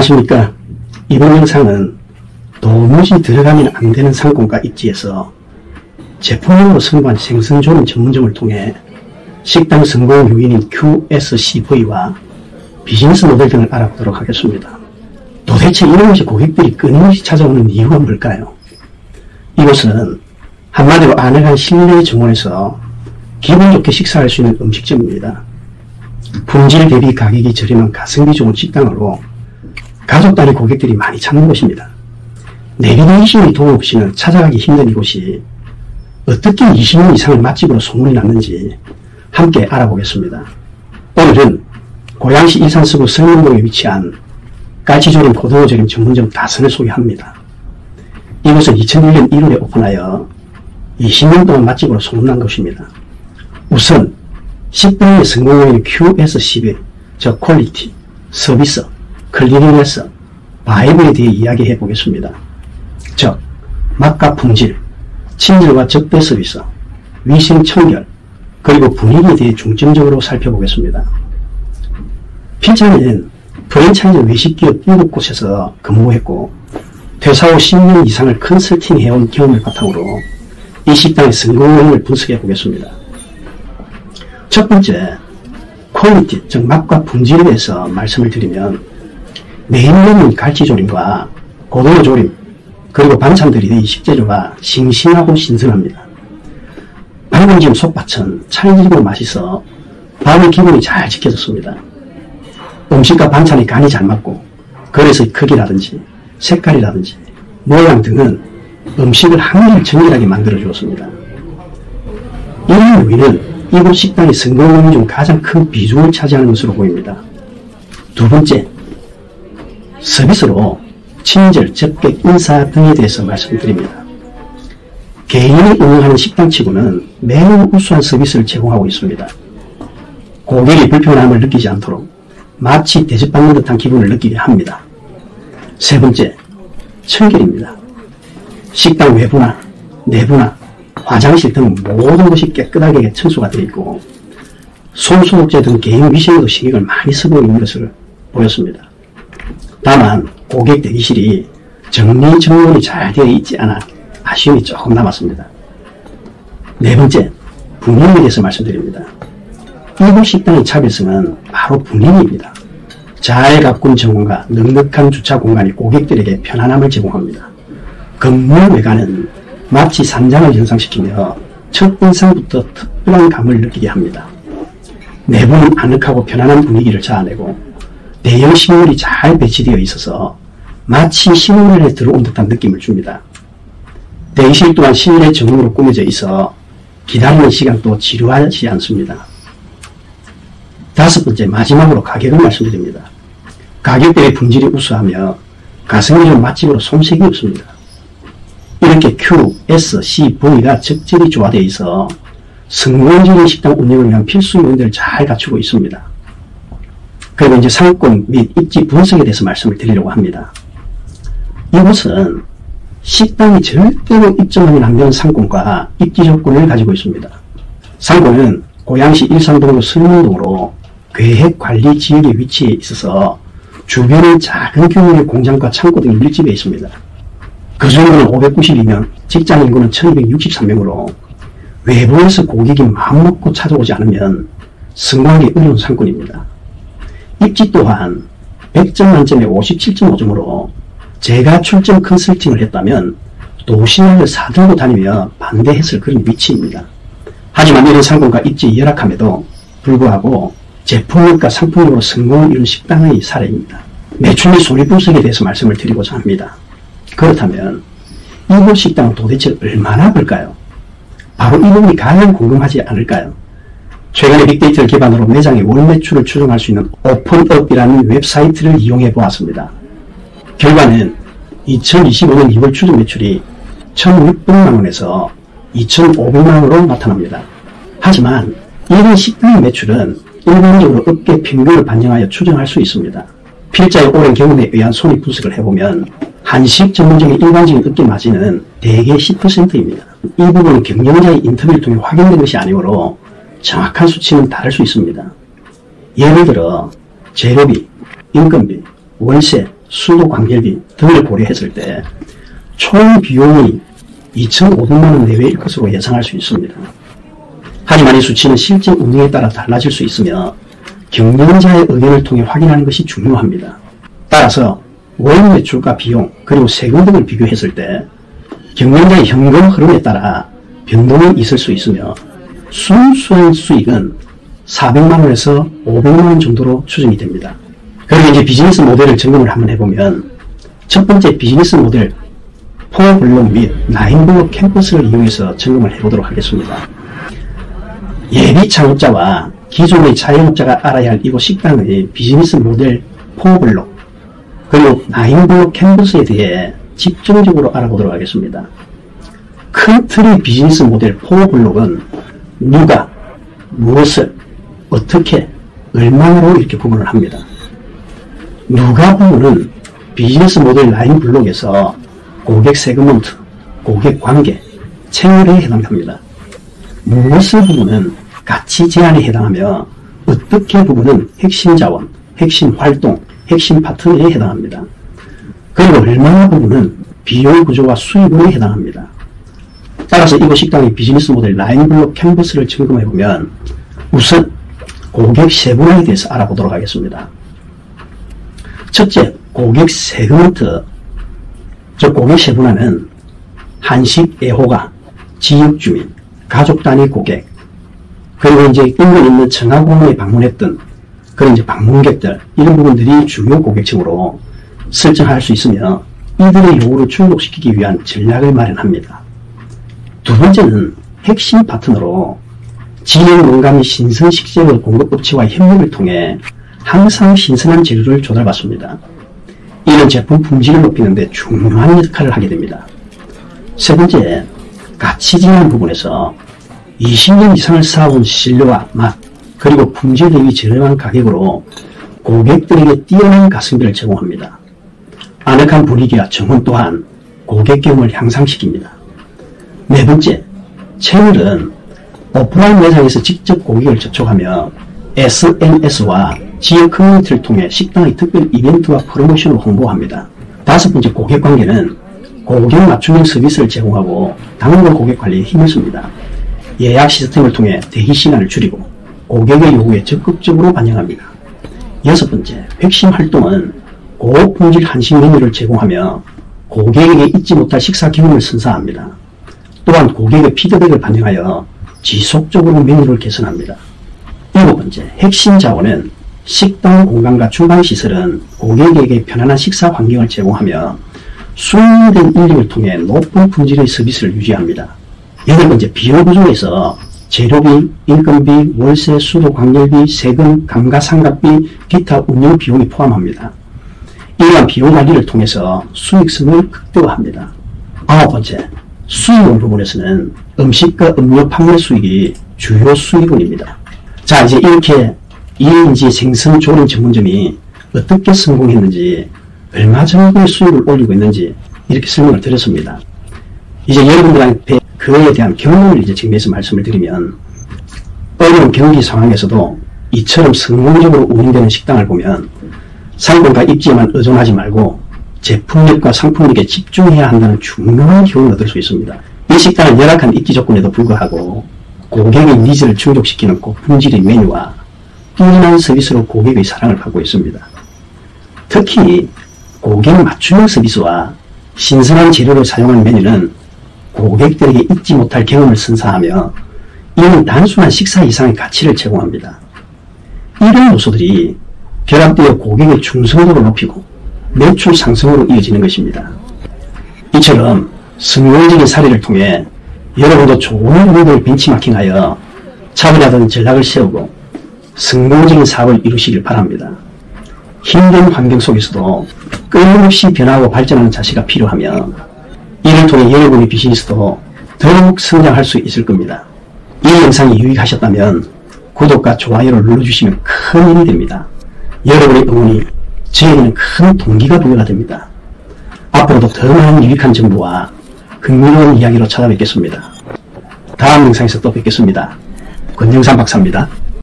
안녕하십니까. 이번 영상은 도무지 들어가면 안 되는 상권과 입지에서 제품으로 승부한 생선조림 전문점을 통해 식당 성공 요인인 QSCV와 비즈니스 모델 등을 알아보도록 하겠습니다. 도대체 이런 고객들이 끊임없이 찾아오는 이유가 뭘까요? 이곳은 한마디로 아늑한 실내 정원에서 기분 좋게 식사할 수 있는 음식점입니다. 품질 대비 가격이 저렴한 가성비 좋은 식당으로 가족 단위 고객들이 많이 찾는 곳입니다. 내비게이션의 도움 없이는 찾아가기 힘든 이곳이 어떻게 20년 이상을 맛집으로 소문이 났는지 함께 알아보겠습니다. 오늘은 고양시 일산서구 성명동에 위치한 깔치조림 고등어조림 전문점 다선을 소개합니다. 이곳은 2001년 1월에 오픈하여 20년 동안 맛집으로 소문난 곳입니다. 우선 식당의 성공요인 QSCV, 즉 퀄리티, 서비스, 클리닝네스, 바이브에 대해 이야기해 보겠습니다. 즉 맛과 품질, 친절과 적대 서비스, 위생 청결, 그리고 분위기에 대해 중점적으로 살펴보겠습니다. 피자는 프랜차이즈 외식기업 7곳에서 근무했고 퇴사 후 10년 이상을 컨설팅해온 경험을 바탕으로 이 식당의 성공 요인을 분석해 보겠습니다. 첫 번째, 퀄리티, 즉 맛과 품질에 대해서 말씀을 드리면 메인메뉴인 갈치조림과 고등어조림, 그리고 반찬들이 식재료가 싱싱하고 신선합니다. 방금지은 속밭은 찰지고 맛있어 밥의 기분이 잘 지켜졌습니다. 음식과 반찬이 간이 잘 맞고 그래서 크기라든지 색깔이라든지 모양 등은 음식을 한결 정결하게 만들어 주었습니다. 이런 요인은 이곳 식당의 성공 요인 중 가장 큰 비중을 차지하는 것으로 보입니다. 두 번째, 서비스로 친절, 접객, 인사 등에 대해서 말씀드립니다. 개인이 운영하는 식당치고는 매우 우수한 서비스를 제공하고 있습니다. 고객이 불편함을 느끼지 않도록 마치 대접받는 듯한 기분을 느끼게 합니다. 세 번째, 청결입니다. 식당 외부나 내부나 화장실 등 모든 것이 깨끗하게 청소가 되어 있고 손소독제 등 개인 위생에도 신경을 많이 쓰고 있는 것을 보였습니다. 다만 고객 대기실이 정리정돈이 잘 되어 있지 않아 아쉬움이 조금 남았습니다. 네 번째, 분위기에 대해서 말씀드립니다. 이곳 식당의 차별성은 바로 분위기입니다. 잘 가꾼 정원과 넉넉한 주차 공간이 고객들에게 편안함을 제공합니다. 건물 외관은 마치 산장을 연상시키며 첫 인상부터 특별한 감을 느끼게 합니다. 내부는 아늑하고 편안한 분위기를 자아내고 대형 식물이 잘 배치되어 있어서 마치 시골에 들어온 듯한 느낌을 줍니다. 대기실 또한 실내 정원으로 꾸며져 있어 기다리는 시간도 지루하지 않습니다. 다섯 번째, 마지막으로 가격을 말씀드립니다. 가격 대비 품질이 우수하며 가성비 좋은 맛집으로 손색이 없습니다. 이렇게 QSCV가 적절히 조화되어 있어 성공적인 식당 운영을 위한 필수 요인들을 잘 갖추고 있습니다. 그리고 이제 상권 및 입지 분석에 대해서 말씀을 드리려고 합니다. 이곳은 식당이 절대로 입점하면 안 되는 상권과 입지 조건을 가지고 있습니다. 상권은 고양시 일산동로 설문동으로 계획관리 지역에 위치해 있어서 주변에 작은 규모의 공장과 창고 등이 밀집해 있습니다. 거주인구는 592명, 직장인구는 1263명으로 외부에서 고객이 마음먹고 찾아오지 않으면 성공하기 어려운 상권입니다. 입지 또한 100점 만점에 57.5점으로 제가 출점 컨설팅을 했다면 도시락을 사들고 다니며 반대했을 그런 위치입니다. 하지만 이런 상권과 입지의 열악함에도 불구하고 제품력과 상품력으로 성공을 이룬 식당의 사례입니다. 매출 및 손익분석에 대해서 말씀을 드리고자 합니다. 그렇다면 이곳 식당은 도대체 얼마나 벌까요? 바로 이 부분이 가장 궁금하지 않을까요? 최근에 빅데이터를 기반으로 매장의 월 매출을 추정할 수 있는 오픈업이라는 웹사이트를 이용해 보았습니다. 결과는 2025년 2월 추정 매출이 1,600만원에서 2,500만원으로 나타납니다. 하지만 이런 식당의 매출은 일반적으로 업계 평균을 반영하여 추정할 수 있습니다. 필자의 오랜 경험에 의한 손익분석을 해보면 한식 전문적인 일반적인 업계 마진은 대개 10%입니다. 이 부분은 경영자의 인터뷰를 통해 확인된 것이 아니므로 정확한 수치는 다를 수 있습니다. 예를 들어 재료비, 인건비, 월세, 수도 관계비 등을 고려했을 때 총 비용이 2,500만원 내외일 것으로 예상할 수 있습니다. 하지만 이 수치는 실제 운영에 따라 달라질 수 있으며 경영자의 의견을 통해 확인하는 것이 중요합니다. 따라서 월 매출과 비용 그리고 세금 등을 비교했을 때 경영자의 현금 흐름에 따라 변동이 있을 수 있으며 순수한 수익은 400만원에서 500만원 정도로 추정이 됩니다. 그리고 이제 비즈니스 모델을 점검을 한번 해보면 첫 번째 비즈니스 모델 4블록 및 9블록 캠퍼스를 이용해서 점검을 해보도록 하겠습니다. 예비 창업자와 기존의 자영업자가 알아야 할 이곳 식당의 비즈니스 모델 4블록 그리고 9블록 캠퍼스에 대해 집중적으로 알아보도록 하겠습니다. 큰 틀의 비즈니스 모델 4블록은 누가, 무엇을, 어떻게, 얼마로 이렇게 구분을 합니다. 누가 부분은 비즈니스 모델 9블록에서 고객 세그먼트, 고객 관계, 채널에 해당합니다. 무엇을 부분은 가치 제한에 해당하며 어떻게 부분은 핵심 자원, 핵심 활동, 핵심 파트너에 해당합니다. 그리고 얼마나 부분은 비용 구조와 수익원에 해당합니다. 따라서 이곳 식당의 비즈니스 모델 9블록 캔버스를 점검해보면 우선 고객 세분화에 대해서 알아보도록 하겠습니다. 첫째, 고객 세그먼트. 즉 고객 세분화는 한식 애호가, 지역주민, 가족 단위 고객, 그리고 이제 인근 있는 청하공원에 방문했던 그런 이제 방문객들, 이런 부분들이 주요 고객층으로 설정할 수 있으며 이들의 요구를 충족시키기 위한 전략을 마련합니다. 두 번째는 핵심 파트너로 진행 농가 및 신선 식재료 공급 업체와의 협력을 통해 항상 신선한 재료를 조달받습니다. 이런 제품 품질을 높이는 데 중요한 역할을 하게 됩니다. 세 번째, 가치 제한 부분에서 20년 이상을 쌓아온 신뢰와 맛, 그리고 품질 대비 저렴한 가격으로 고객들에게 뛰어난 가성비를 제공합니다. 아늑한 분위기와 정원 또한 고객 경험을 향상시킵니다. 네 번째, 채널은 오프라인 매장에서 직접 고객을 접촉하며 SNS와 지역 커뮤니티를 통해 식당의 특별 이벤트와 프로모션을 홍보합니다. 다섯 번째, 고객 관계는 고객 맞춤형 서비스를 제공하고 단골 고객 관리에 힘을 씁니다. 예약 시스템을 통해 대기 시간을 줄이고 고객의 요구에 적극적으로 반영합니다. 여섯 번째, 핵심 활동은 고품질 한식 메뉴를 제공하며 고객에게 잊지 못할 식사 경험을 선사합니다. 또한 고객의 피드백을 반영하여 지속적으로 메뉴를 개선합니다. 일곱 번째, 핵심 자원은 식당 공간과 주방 시설은 고객에게 편안한 식사 환경을 제공하며 숙련된 인력을 통해 높은 품질의 서비스를 유지합니다. 여덟 번째, 비용 구조에서 재료비, 인건비, 월세, 수도, 광열비, 세금, 감가상각비, 기타 운영 비용이 포함합니다. 이러한 비용 관리를 통해서 수익성을 극대화합니다. 아홉 번째, 수익원 부분에서는 음식과 음료 판매 수익이 주요 수익원입니다. 자, 이제 이렇게 이인지 생선 조림 전문점이 어떻게 성공했는지, 얼마 정도의 수익을 올리고 있는지 이렇게 설명을 드렸습니다. 이제 여러분들한테 그에 대한 경험을 이제 정리해서 말씀을 드리면, 어려운 경기 상황에서도 이처럼 성공적으로 운영되는 식당을 보면 상권과 입지에만 의존하지 말고 제품력과 상품력에 집중해야 한다는 중요한 교훈을 얻을 수 있습니다. 이 식당은 열악한 입지 조건에도 불구하고 고객의 니즈를 충족시키는 고품질의 메뉴와 뛰어난 서비스로 고객의 사랑을 받고 있습니다. 특히 고객 맞춤형 서비스와 신선한 재료를 사용한 메뉴는 고객들에게 잊지 못할 경험을 선사하며 이는 단순한 식사 이상의 가치를 제공합니다. 이런 요소들이 결합되어 고객의 충성도를 높이고 매출 상승으로 이어지는 것입니다. 이처럼 성공적인 사례를 통해 여러분도 좋은 모델을 벤치마킹하여 차별화된 전략을 세우고 성공적인 사업을 이루시길 바랍니다. 힘든 환경 속에서도 끊임없이 변화하고 발전하는 자세가 필요하며 이를 통해 여러분의 비즈니스도 더욱 성장할 수 있을 겁니다. 이 영상이 유익하셨다면 구독과 좋아요를 눌러주시면 큰 힘이 됩니다. 여러분의 응원이 저에게는 큰 동기가 부여가 됩니다. 앞으로도 더 많은 유익한 정보와 흥미로운 이야기로 찾아뵙겠습니다. 다음 영상에서 또 뵙겠습니다. 권영삼 박사입니다.